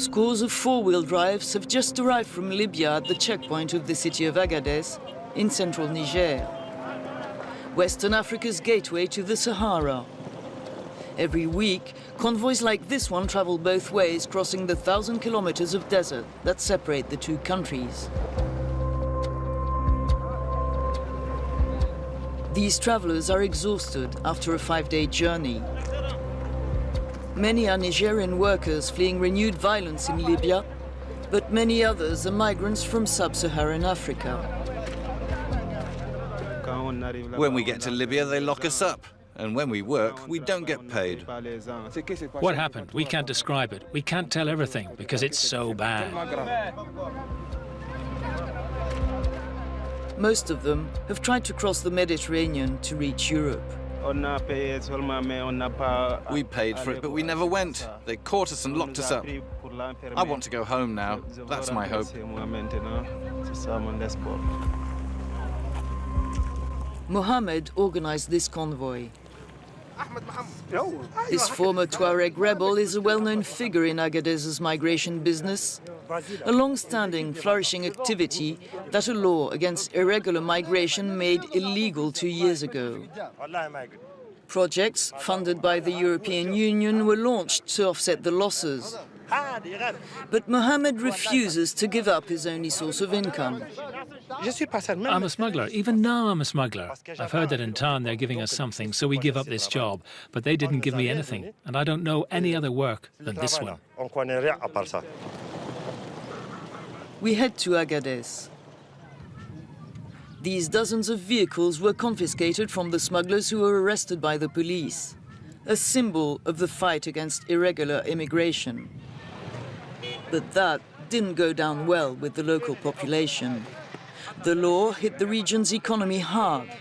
Scores of four-wheel drives have just arrived from Libya at the checkpoint of the city of Agadez in central Niger, Western Africa's gateway to the Sahara. Every week, convoys like this one travel both ways, crossing the 1,000 kilometers of desert that separate the two countries. These travelers are exhausted after a 5-day journey. Many are Nigerian workers fleeing renewed violence in Libya, but many others are migrants from sub-Saharan Africa. When we get to Libya, they lock us up. And when we work, we don't get paid. What happened? We can't describe it. We can't tell everything because it's so bad. Most of them have tried to cross the Mediterranean to reach Europe. We paid for it, but we never went. They caught us and locked us up. I want to go home now. That's my hope. Mohammed organized this convoy. This former Tuareg rebel is a well-known figure in Agadez's migration business, a long-standing, flourishing activity that a law against irregular migration made illegal 2 years ago. Projects funded by the European Union were launched to offset the losses. But Mohammed refuses to give up his only source of income. I'm a smuggler. Even now I'm a smuggler. I've heard that in town they're giving us something, so we give up this job. But they didn't give me anything, and I don't know any other work than this one. We head to Agadez. These dozens of vehicles were confiscated from the smugglers who were arrested by the police, a symbol of the fight against irregular immigration. But that didn't go down well with the local population. The law hit the region's economy hard.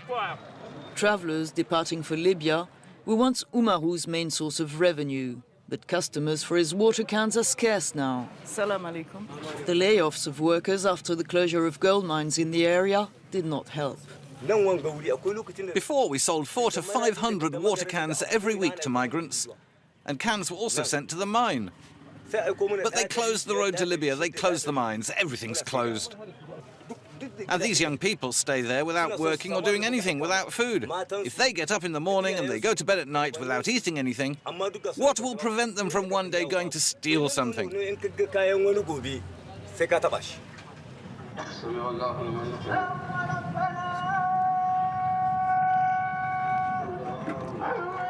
Travelers departing for Libya were once Umaru's main source of revenue, but customers for his water cans are scarce now. Salam alaikum. The layoffs of workers after the closure of gold mines in the area did not help. Before, we sold 400 to 500 water cans every week to migrants, and cans were also sent to the mine. But they closed the road to Libya, they closed the mines, everything's closed. And these young people stay there without working or doing anything, without food. If they get up in the morning and they go to bed at night without eating anything, what will prevent them from one day going to steal something?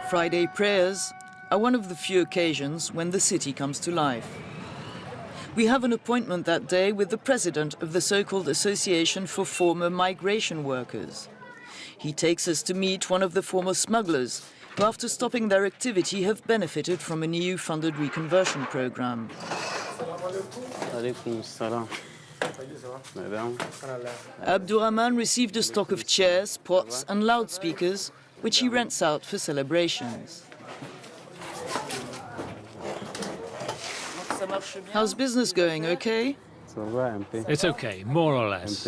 Friday prayers are one of the few occasions when the city comes to life. We have an appointment that day with the president of the so-called Association for Former Migration Workers. He takes us to meet one of the former smugglers who, after stopping their activity, have benefited from an EU-funded reconversion program. Abdurrahman received a stock of chairs, pots and loudspeakers, which he rents out for celebrations. How's business going, okay? It's okay, more or less.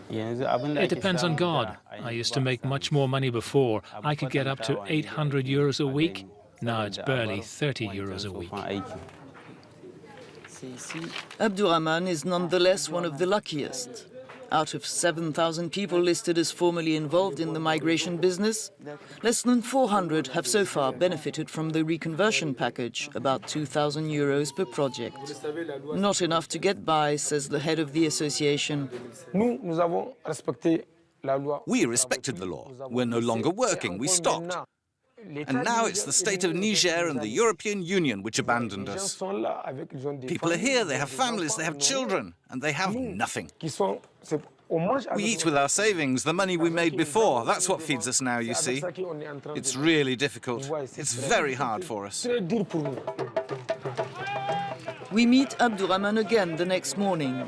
It depends on God. I used to make much more money before. I could get up to 800 euros a week. Now it's barely 30 euros a week. Abdurrahman is nonetheless one of the luckiest. Out of 7,000 people listed as formerly involved in the migration business, less than 400 have so far benefited from the reconversion package, about 2,000 euros per project. Not enough to get by, says the head of the association. We respected the law. We're no longer working. We stopped. And now it's the state of Niger and the European Union which abandoned us. People are here, they have families, they have children, and they have nothing. We eat with our savings, the money we made before. That's what feeds us now, you see. It's really difficult. It's very hard for us. We meet Abdurrahman again the next morning.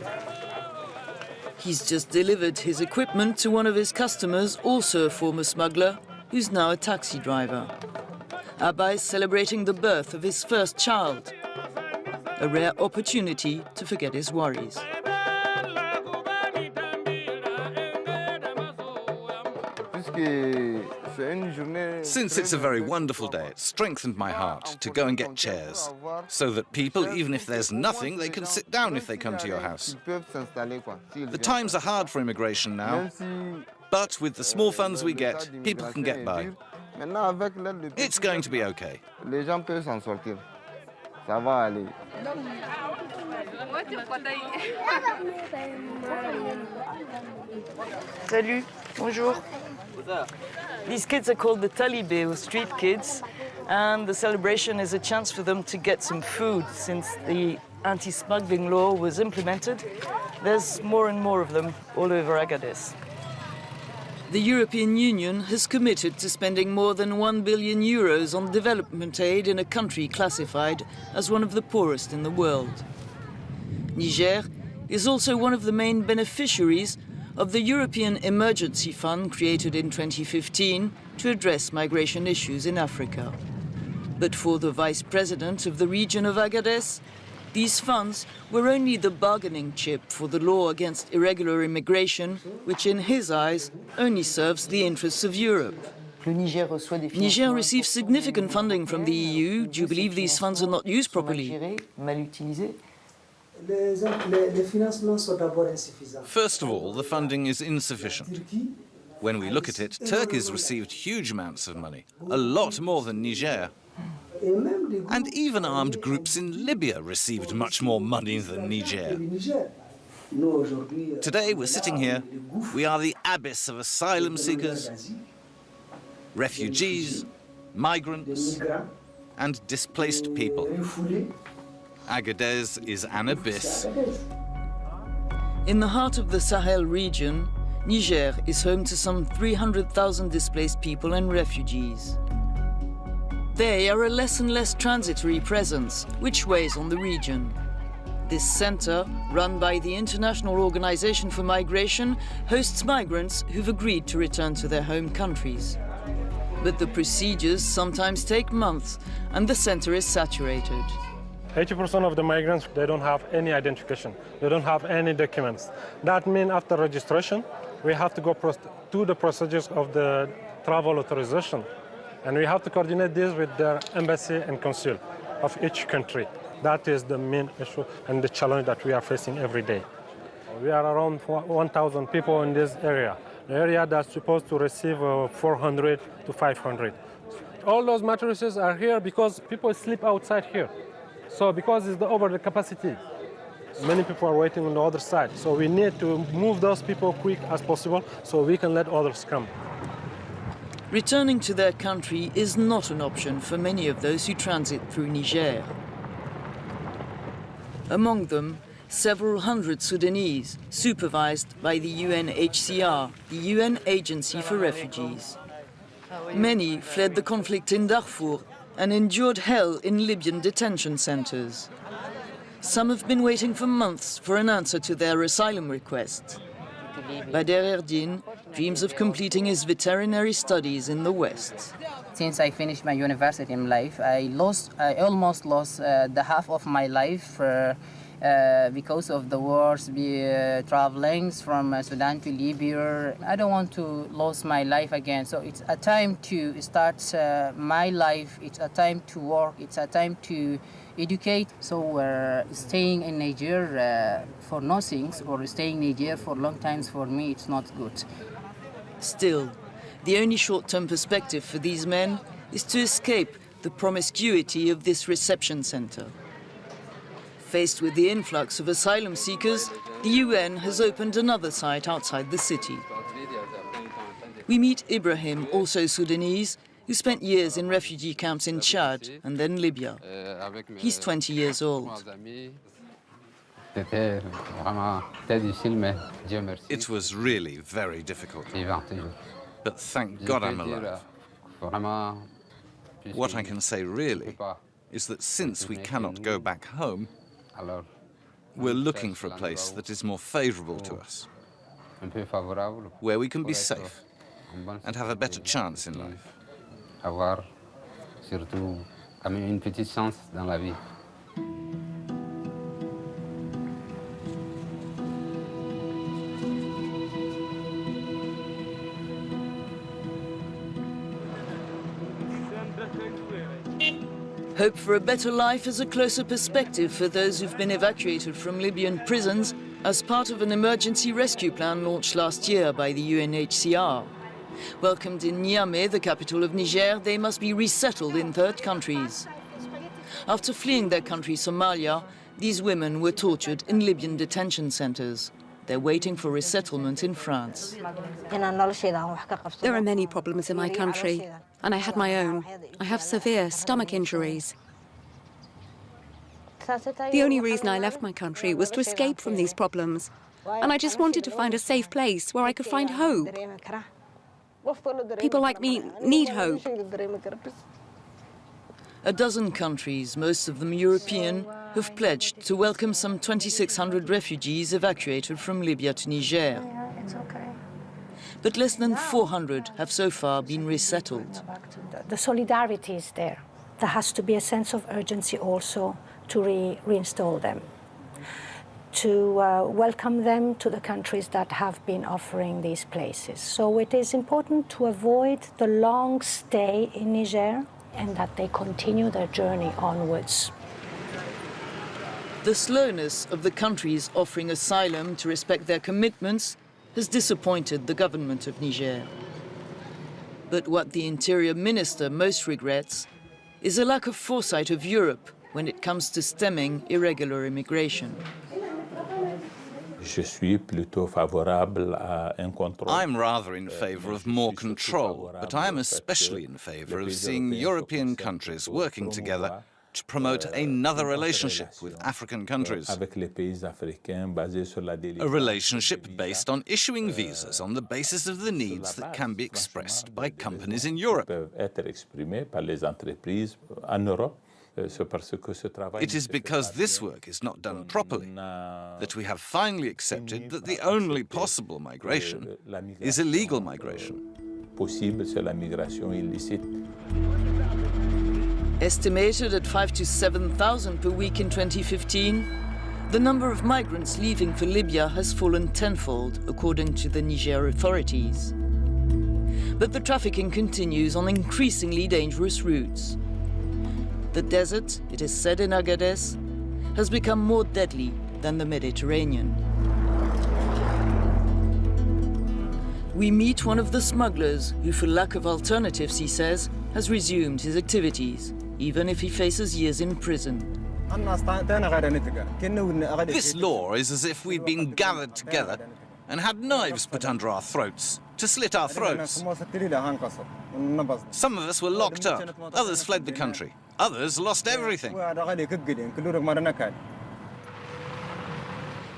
He's just delivered his equipment to one of his customers, also a former smuggler, who's now a taxi driver. Abba is celebrating the birth of his first child, a rare opportunity to forget his worries. Since it's a very wonderful day, it strengthened my heart to go and get chairs, so that people, even if there's nothing, they can sit down if they come to your house. The times are hard for immigration now, but with the small funds we get, people can get by. It's going to be okay. Salut, bonjour. These kids are called the talibé, or street kids, and the celebration is a chance for them to get some food. Since the anti-smuggling law was implemented, there's more and more of them all over Agadez. The European Union has committed to spending more than 1 billion euros on development aid in a country classified as one of the poorest in the world. Niger is also one of the main beneficiaries of the European Emergency Fund created in 2015 to address migration issues in Africa. But for the vice president of the region of Agadez, these funds were only the bargaining chip for the law against irregular immigration, which in his eyes only serves the interests of Europe. Niger receives significant funding from the EU. Do you believe these funds are not used properly? First of all, the funding is insufficient. When we look at it, Turkey's received huge amounts of money, a lot more than Niger. And even armed groups in Libya received much more money than Niger. Today we're sitting here, we are the abyss of asylum seekers, refugees, migrants, and displaced people. Agadez is an abyss. In the heart of the Sahel region, Niger is home to some 300,000 displaced people and refugees. They are a less and less transitory presence, which weighs on the region. This center, run by the International Organization for Migration, hosts migrants who've agreed to return to their home countries. But the procedures sometimes take months, and the center is saturated. 80% of the migrants, they don't have any identification. They don't have any documents. That means after registration, we have to go to the procedures of the travel authorization. And we have to coordinate this with the embassy and consul of each country. That is the main issue and the challenge that we are facing every day. We are around 1,000 people in this area, the area that's supposed to receive 400 to 500. All those mattresses are here because people sleep outside here. So because it's over the capacity, many people are waiting on the other side. So we need to move those people quick as possible so we can let others come. Returning to their country is not an option for many of those who transit through Niger. Among them, several hundred Sudanese, supervised by the UNHCR, the UN Agency for Refugees. Many fled the conflict in Darfur and endured hell in Libyan detention centers. Some have been waiting for months for an answer to their asylum requests. Bader Erdin dreams of completing his veterinary studies in the West. Since I finished my university in life, I almost lost the half of my life because of the wars, traveling from Sudan to Libya. I don't want to lose my life again. So it's a time to start my life. It's a time to work. It's a time to educate. So staying in Niger for nothing or staying in Niger for long times, for me, it's not good. Still, the only short-term perspective for these men is to escape the promiscuity of this reception center. Faced with the influx of asylum seekers, the UN has opened another site outside the city. We meet Ibrahim, also Sudanese, who spent years in refugee camps in Chad and then Libya. He's 20 years old. It was really very difficult. But thank God I'm alive. What I can say really is that since we cannot go back home, we're looking for a place that is more favorable to us, where we can be safe and have a better chance in life. Hope for a better life has a closer perspective for those who've been evacuated from Libyan prisons as part of an emergency rescue plan launched last year by the UNHCR. Welcomed in Niamey, the capital of Niger, they must be resettled in third countries. After fleeing their country, Somalia, these women were tortured in Libyan detention centers. They're waiting for resettlement in France. There are many problems in my country, and I had my own. I have severe stomach injuries. The only reason I left my country was to escape from these problems, and I just wanted to find a safe place where I could find hope. People like me need hope. A dozen countries, most of them European, have pledged to welcome some 2,600 refugees evacuated from Libya to Niger. But less than 400 have so far been resettled. The solidarity is there. There has to be a sense of urgency also to reinstall them, to welcome them to the countries that have been offering these places. So it is important to avoid the long stay in Niger and that they continue their journey onwards. The slowness of the countries offering asylum to respect their commitments has disappointed the government of Niger. But what the Interior Minister most regrets is a lack of foresight of Europe when it comes to stemming irregular immigration. I'm rather in favor of more control, but I am especially in favor of seeing European countries working together to promote another relationship with African countries. A relationship based on issuing visas on the basis of the needs that can be expressed by companies in Europe. It is because this work is not done properly that we have finally accepted that the only possible migration is illegal migration. Estimated at 5,000 to 7,000 per week in 2015, the number of migrants leaving for Libya has fallen tenfold, according to the Niger authorities. But the trafficking continues on increasingly dangerous routes. The desert, it is said in Agadez, has become more deadly than the Mediterranean. We meet one of the smugglers who, for lack of alternatives, he says, has resumed his activities, even if he faces years in prison. This law is as if we'd been gathered together and had knives put under our throats to slit our throats. Some of us were locked up, others fled the country, others lost everything.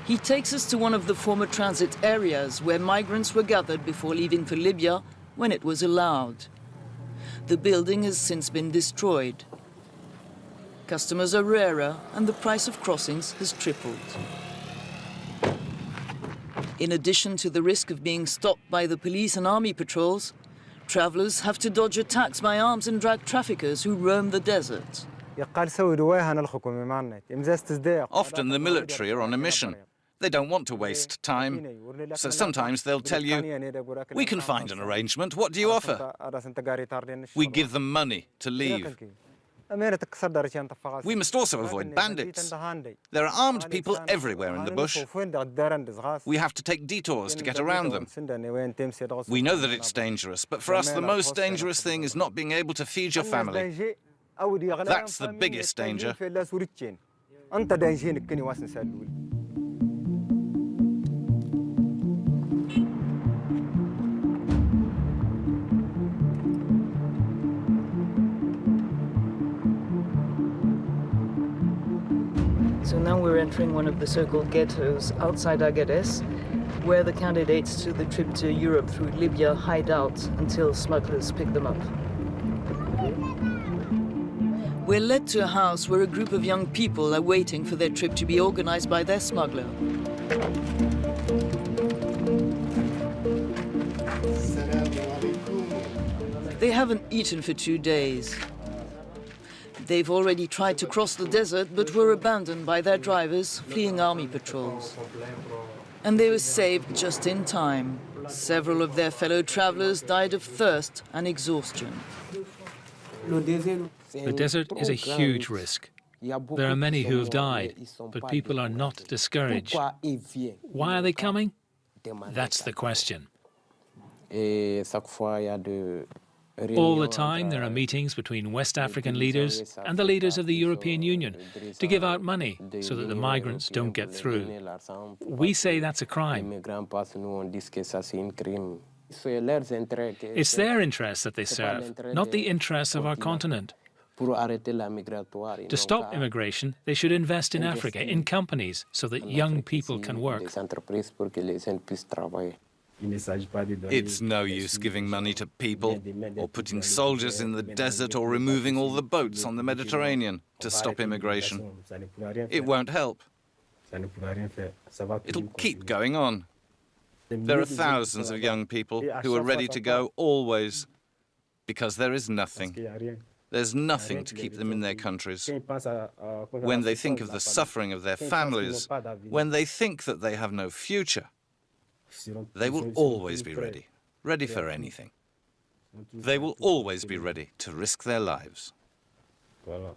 He takes us to one of the former transit areas where migrants were gathered before leaving for Libya when it was allowed. The building has since been destroyed. Customers are rarer and the price of crossings has tripled. In addition to the risk of being stopped by the police and army patrols, travelers have to dodge attacks by arms and drug traffickers who roam the desert. Often the military are on a mission. They don't want to waste time. So sometimes they'll tell you, "We can find an arrangement. What do you offer?" We give them money to leave. We must also avoid bandits. There are armed people everywhere in the bush. We have to take detours to get around them. We know that it's dangerous, but for us the most dangerous thing is not being able to feed your family. That's the biggest danger. So now we're entering one of the so-called ghettos outside Agadez, where the candidates to the trip to Europe through Libya hide out until smugglers pick them up. We're led to a house where a group of young people are waiting for their trip to be organized by their smuggler. They haven't eaten for 2 days. They've already tried to cross the desert, but were abandoned by their drivers, fleeing army patrols. And they were saved just in time. Several of their fellow travelers died of thirst and exhaustion. The desert is a huge risk. There are many who have died, but people are not discouraged. Why are they coming? That's the question. All the time there are meetings between West African leaders and the leaders of the European Union to give out money so that the migrants don't get through. We say that's a crime. It's their interests that they serve, not the interests of our continent. To stop immigration, they should invest in Africa, in companies, so that young people can work. It's no use giving money to people, or putting soldiers in the desert, or removing all the boats on the Mediterranean to stop immigration. It won't help. It'll keep going on. There are thousands of young people who are ready to go always, because there is nothing. There's nothing to keep them in their countries. When they think of the suffering of their families, when they think that they have no future, they will always be ready, ready for anything. They will always be ready to risk their lives. Voilà.